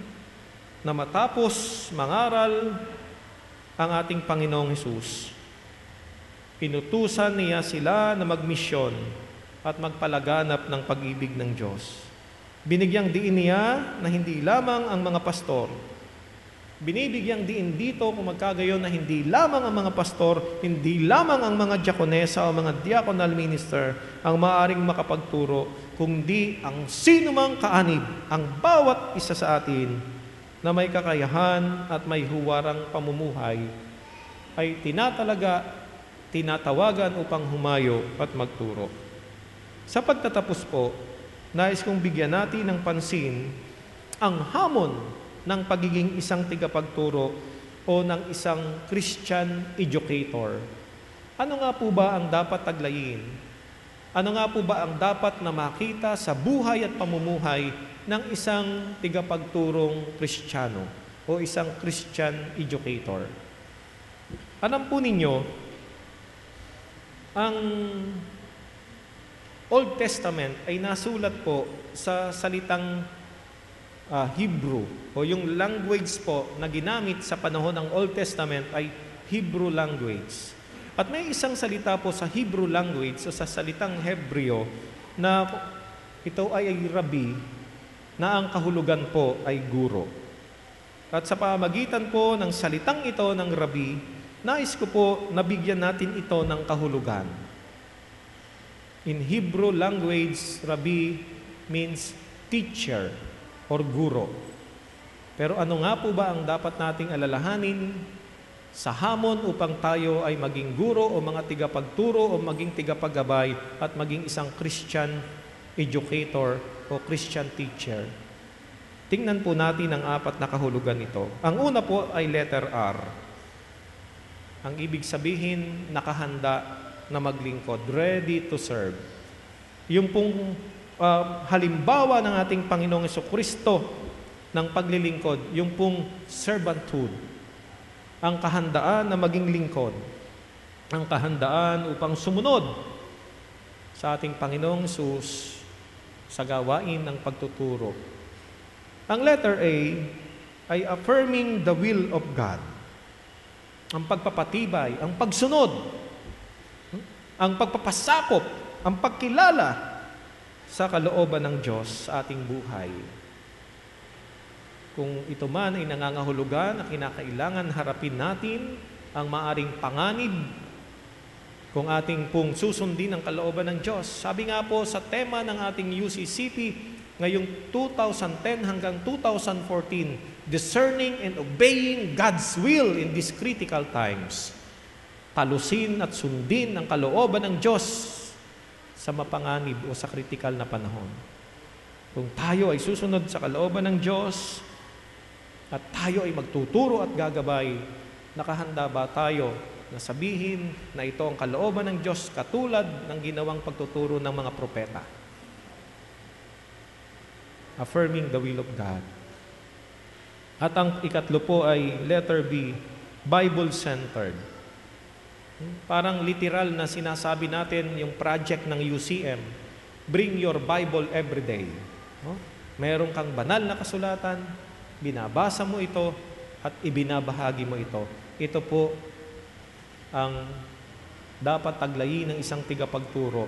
na matapos mangaral ang ating Panginoong Hesus, pinutusan niya sila na magmisyon at magpalaganap ng pag-ibig ng Diyos. Binigyang diin niya na hindi lamang ang mga pastor, binibigyang diin dito kung magkagayon na hindi lamang ang mga pastor, hindi lamang ang mga diakonesa o mga diaconal minister ang maaaring makapagturo, kundi ang sinumang kaanib, ang bawat isa sa atin na may kakayahan at may huwarang pamumuhay ay tinatawagan upang humayo at magturo. Sa pagtatapos po, nais kong bigyan natin ng pansin ang hamon ng pagiging isang tigapagturo o ng isang Christian educator. Ano nga po ba ang dapat taglayin? Ano nga po ba ang dapat na makita sa buhay at pamumuhay ng isang tigapagturong Kristiyano o isang Christian educator? Alam po ninyo, ang Old Testament ay nasulat po sa salitang Hebrew o yung language po na ginamit sa panahon ng Old Testament ay Hebrew language. At may isang salita po sa Hebrew language, o sa salitang Hebreo, na ito ay rabi, na ang kahulugan po ay guro. At sa pamagitan po ng salitang ito ng rabi, nais ko po nabigyan natin ito ng kahulugan. In Hebrew language, rabi means teacher or guro. Pero ano nga po ba ang dapat nating alalahanin sa hamon upang tayo ay maging guro o mga tigapagturo o maging tigapagabay at maging isang Christian educator o Christian teacher? Tingnan po natin ang 4 na kahulugan nito. Ang una po ay letter R. Ang ibig sabihin, nakahanda na maglingkod, ready to serve. Yung pong halimbawa ng ating Panginoong Jesucristo ng paglilingkod, yung pong servanthood, ang kahandaan na maging lingkod, ang kahandaan upang sumunod sa ating Panginoong Jesus sa gawain ng pagtuturo. Ang letter A ay affirming the will of God. Ang pagpapatibay, ang pagsunod, ang pagpapasakop, ang pagkilala sa kalooban ng Diyos sa ating buhay. Kung ito man ay nangangahulugan na kinakailangan harapin natin ang maaring panganib kung ating pong susundin ang kalooban ng Diyos. Sabi nga po sa tema ng ating UCCP ngayong 2010 hanggang 2014, discerning and obeying God's will in these critical times. Talusin at sundin ang kalooban ng Diyos sa mapanganib o sa critical na panahon. Kung tayo ay susunod sa kalooban ng Diyos at tayo ay magtuturo at gagabay, nakahanda ba tayo na sabihin na ito ang kalooban ng Diyos katulad ng ginawang pagtuturo ng mga propeta? Affirming the will of God. At ang ikatlo po ay letter B, Bible-centered. Parang literal na sinasabi natin yung project ng UCM, bring your Bible every day. Meron kang banal na kasulatan, binabasa mo ito at ibinabahagi mo ito. Ito po ang dapat taglayin ng isang tigapagturo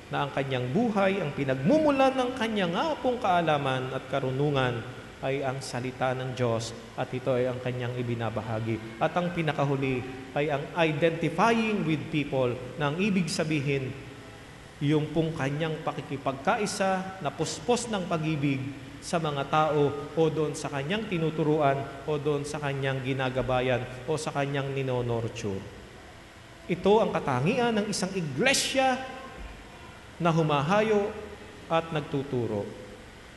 na ang kanyang buhay, ang pinagmumulan ng kanyang apong kaalaman at karunungan ay ang salita ng Diyos at ito ay ang kanyang ibinabahagi. At ang pinakahuli ay ang identifying with people na ang ibig sabihin, yung pong kanyang pakikipagkaisa na puspos ng pag-ibig sa mga tao o doon sa kanyang tinuturuan o doon sa kanyang ginagabayan o sa kanyang ninonorture. Ito ang katangian ng isang iglesia na humahayo at nagtuturo.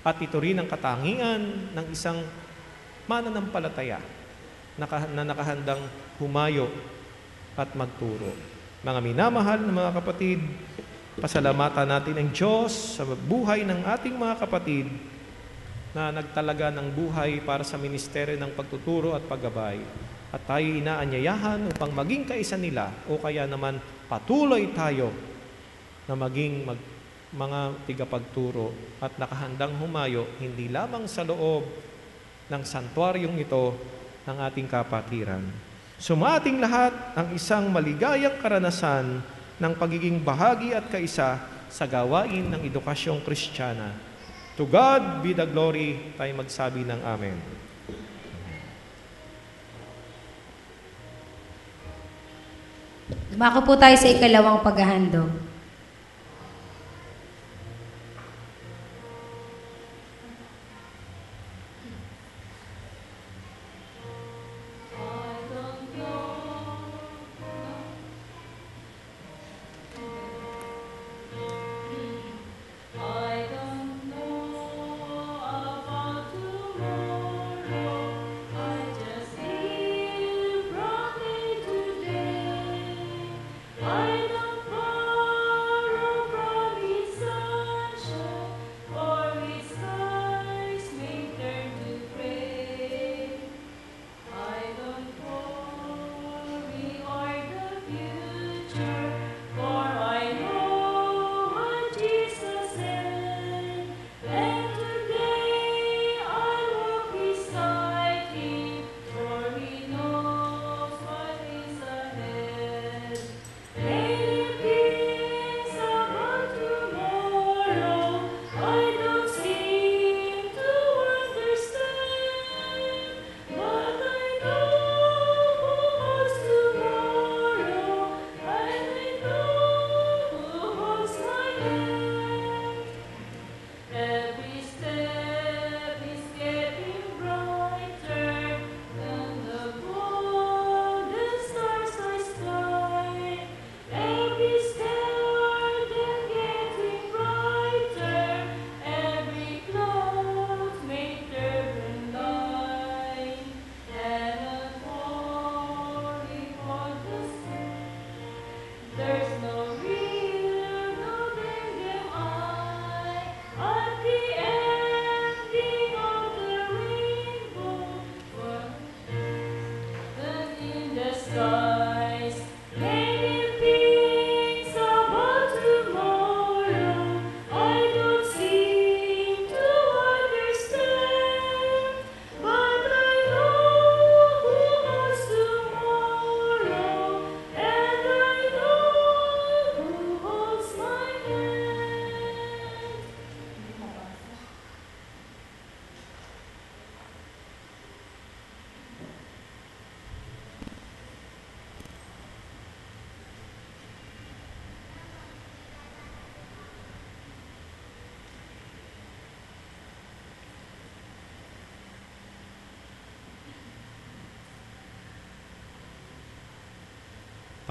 At ito rin ang katangian ng isang mananampalataya na nakahandang humayo at magturo. Mga minamahal na mga kapatid, pasalamatan natin ang Diyos sa buhay ng ating mga kapatid na nagtalaga ng buhay para sa ministeryo ng pagtuturo at paggabay. At tayo inaanyayahan upang maging kaisa nila o kaya naman patuloy tayo na maging mga tigapagturo at nakahandang humayo hindi lamang sa loob ng santuaryong ito ng ating kapatiran. Sumating lahat ang isang maligayang karanasan ng pagiging bahagi at kaisa sa gawain ng edukasyong Kristiyana. To God be the glory, tayo magsabi ng Amen. Dumako po tayo sa ikalawang paghahandog. I don't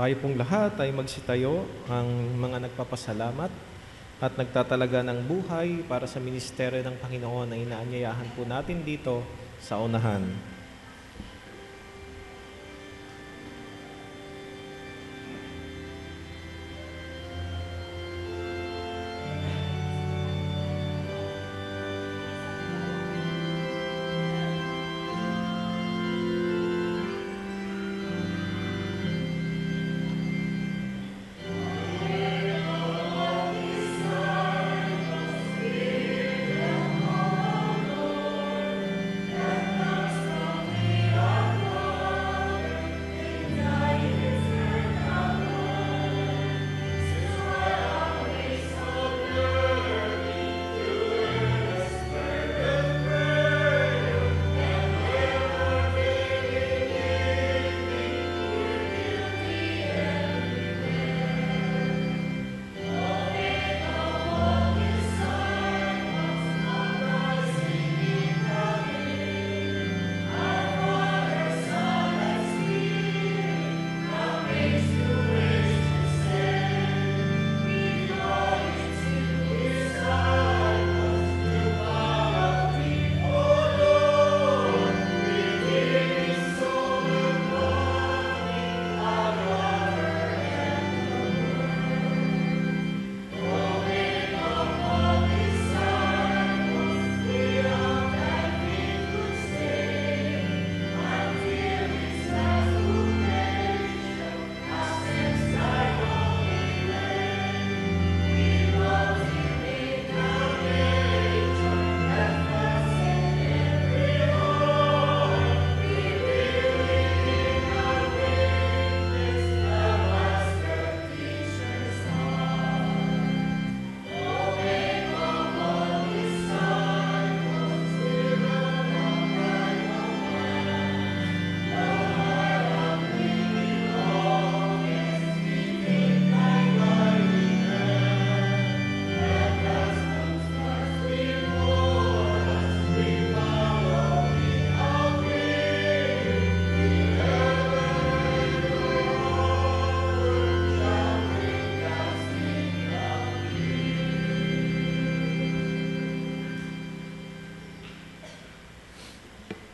Tayo pong lahat ay magsitayo, ang mga nagpapasalamat at nagtatalaga ng buhay para sa ministeryo ng Panginoon na inaanyayahan po natin dito sa unahan.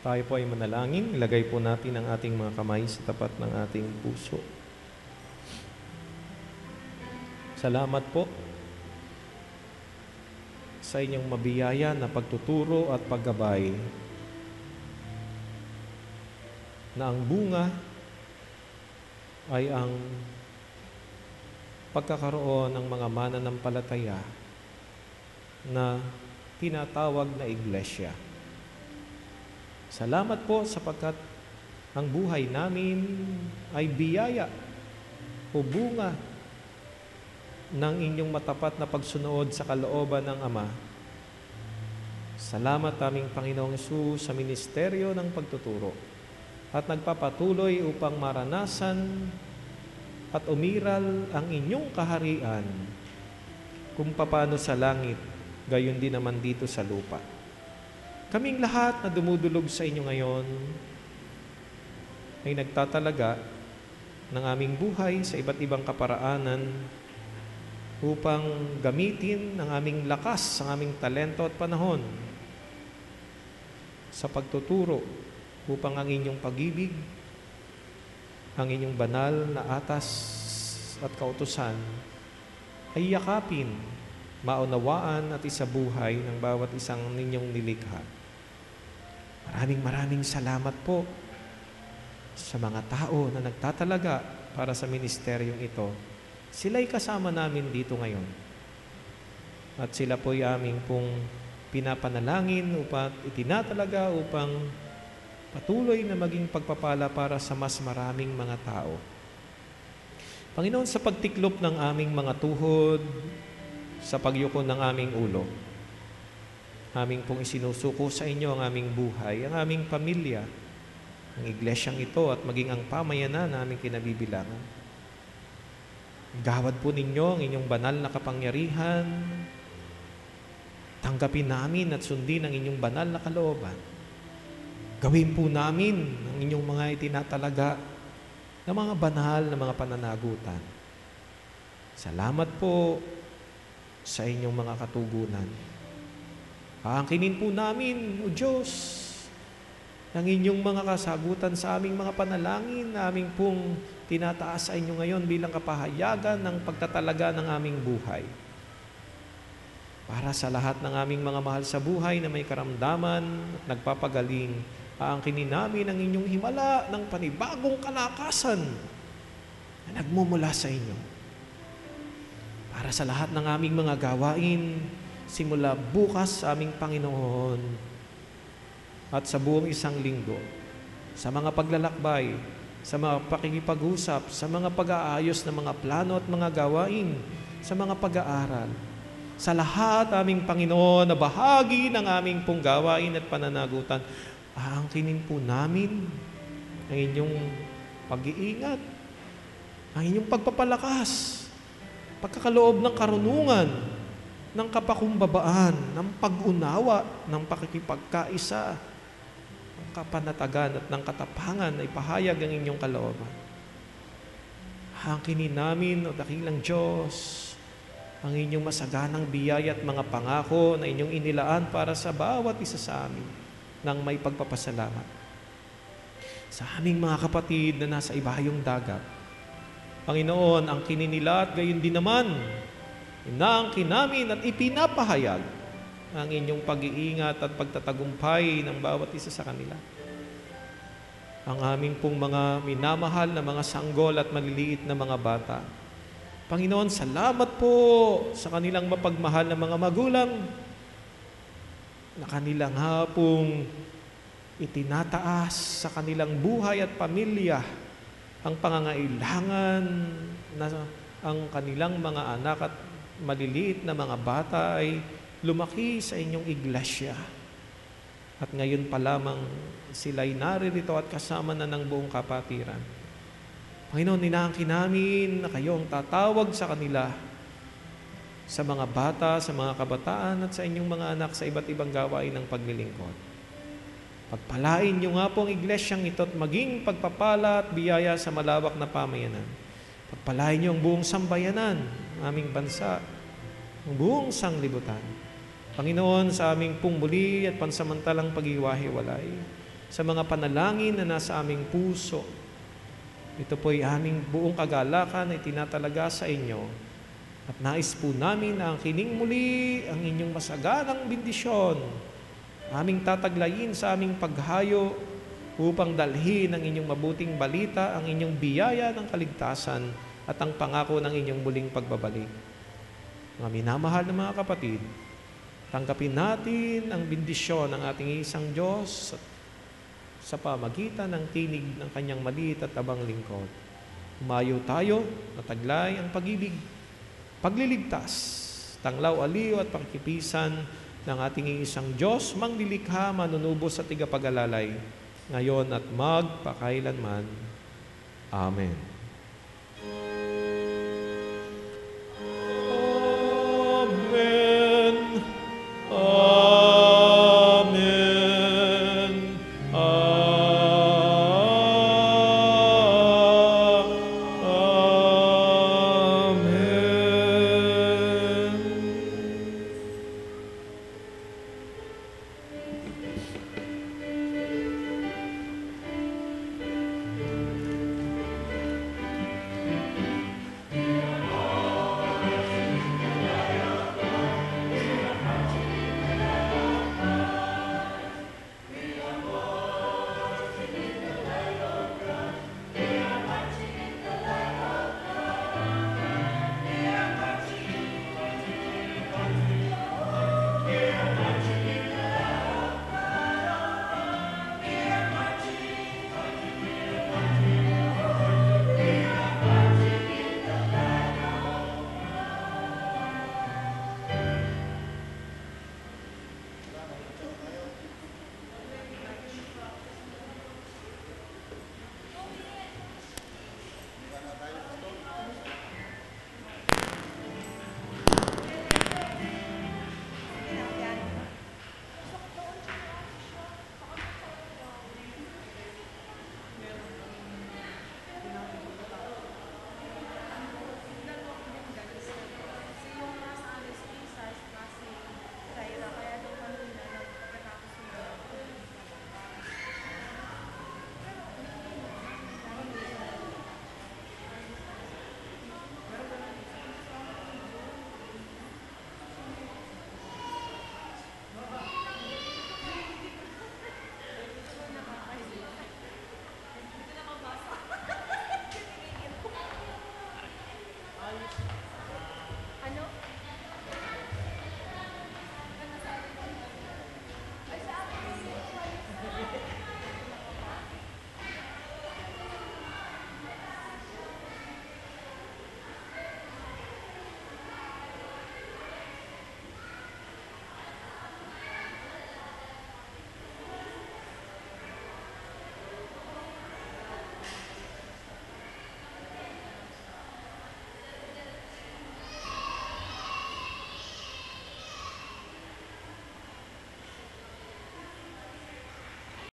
Tayo po ay manalangin. Ilagay po natin ang ating mga kamay sa tapat ng ating puso. Salamat po sa inyong mabiyaya na pagtuturo at paggabay na ang bunga ay ang pagkakaroon ng mga mananampalataya na tinatawag na iglesia. Salamat po sapagkat ang buhay namin ay biyaya o bunga ng inyong matapat na pagsunod sa kalooban ng Ama. Salamat aming Panginoong Hesus sa ministeryo ng pagtuturo at nagpapatuloy upang maranasan at umiral ang inyong kaharian kung paano sa langit, gayon din naman dito sa lupa. Kaming lahat na dumudulog sa inyo ngayon ay nagtatalaga ng aming buhay sa iba't ibang kaparaanan upang gamitin ang aming lakas, ang aming talento at panahon sa pagtuturo upang ang inyong pag-ibig, ang inyong banal na atas at kautusan ay yakapin, maunawaan at isabuhay ng bawat isang ninyong nilikha. Maraming salamat po sa mga tao na nagtatalaga para sa ministeryong ito. Sila'y kasama namin dito ngayon. At sila po'y aming pong pinapanalangin upang itinatalaga upang patuloy na maging pagpapala para sa mas maraming mga tao. Panginoon, sa pagtiklop ng aming mga tuhod, sa pagyuko ng aming ulo, aming pong isinusuko sa inyo ang aming buhay, ang aming pamilya, ang iglesyang ito at maging ang pamayanan na aming kinabibilangan. Gawad po ninyo ang inyong banal na kapangyarihan, tanggapin namin at sundin ang inyong banal na kalooban. Gawin po namin ang inyong mga itinatalaga na mga banal na mga pananagutan. Salamat po sa inyong mga katugunan. Aangkinin po namin, O Diyos, ang inyong mga kasagutan sa aming mga panalangin na aming pong tinataas sa inyo ngayon bilang kapahayagan ng pagtatalaga ng aming buhay. Para sa lahat ng aming mga mahal sa buhay na may karamdaman at nagpapagaling, aangkinin namin ang inyong himala ng panibagong kalakasan na nagmumula sa inyo. Para sa lahat ng aming mga gawain, simula bukas sa aming Panginoon at sa buong isang linggo, sa mga paglalakbay, sa mga pakikipag-usap, sa mga pag-aayos ng mga plano at mga gawain, sa mga pag-aaral, sa lahat aming Panginoon na bahagi ng aming pong gawain at pananagutan, aangkinin po namin ang inyong pag-iingat, ang inyong pagpapalakas, pagkakaloob ng karunungan, ng kapakumbabaan, ng pag-unawa, ng pakikipagkaisa, ng kapanatagan at ng katapangan ay pahayag ang inyong kalooban. Aangkinin namin, O dakilang Diyos, ang inyong masaganang biyaya at mga pangako na inyong inilaan para sa bawat isa sa amin ng may pagpapasalamat. Sa aming mga kapatid na nasa ibayong dagat, Panginoon, ang kininila at gayon din naman, inaangkin namin at ipinapahayag ang inyong pag-iingat at pagtatagumpay ng bawat isa sa kanila. Ang aming pong mga minamahal na mga sanggol at maliliit na mga bata, Panginoon, salamat po sa kanilang mapagmahal na mga magulang na kanilang hapong itinataas sa kanilang buhay at pamilya ang pangangailangan na ang kanilang mga anak at maliliit na mga bata ay lumaki sa inyong iglesia. At ngayon pa lamang sila'y naririto at kasama na ng buong kapatiran. Panginoon, inaangkin namin na kayo ang tatawag sa kanila, sa mga bata, sa mga kabataan at sa inyong mga anak sa iba't ibang gawain ng paglilingkod. Pagpalain niyo nga po ang iglesyang ito at maging pagpapala at biyaya sa malawak na pamayanan. Pagpalain niyo ang buong sambayanan, ang aming bansa, ang buong sanglibutan. Panginoon, sa aming pong muli at pansamantalang pag-iwahiwalay, sa mga panalangin na nasa aming puso, ito po'y aming buong kagalakan na itinatalaga sa inyo. At nais po namin na ang kining muli ang inyong masaganang bendisyon, aming tataglayin sa aming paghayo upang dalhin ang inyong mabuting balita, ang inyong biyaya ng kaligtasan at ang pangako ng inyong muling pagbabalik. Mga minamahal na mga kapatid, tanggapin natin ang bendisyon ng ating isang Diyos sa pamagitan ng tinig ng kanyang maliit at tabang lingkod. Umayo tayo, nataglay ang pag-ibig, pagliligtas, tanglaw, aliw at pangkipisan ng ating isang Diyos, manglilikha, manunubos at tigapag-alalay, ngayon at magpakailanman. Amen. Ano?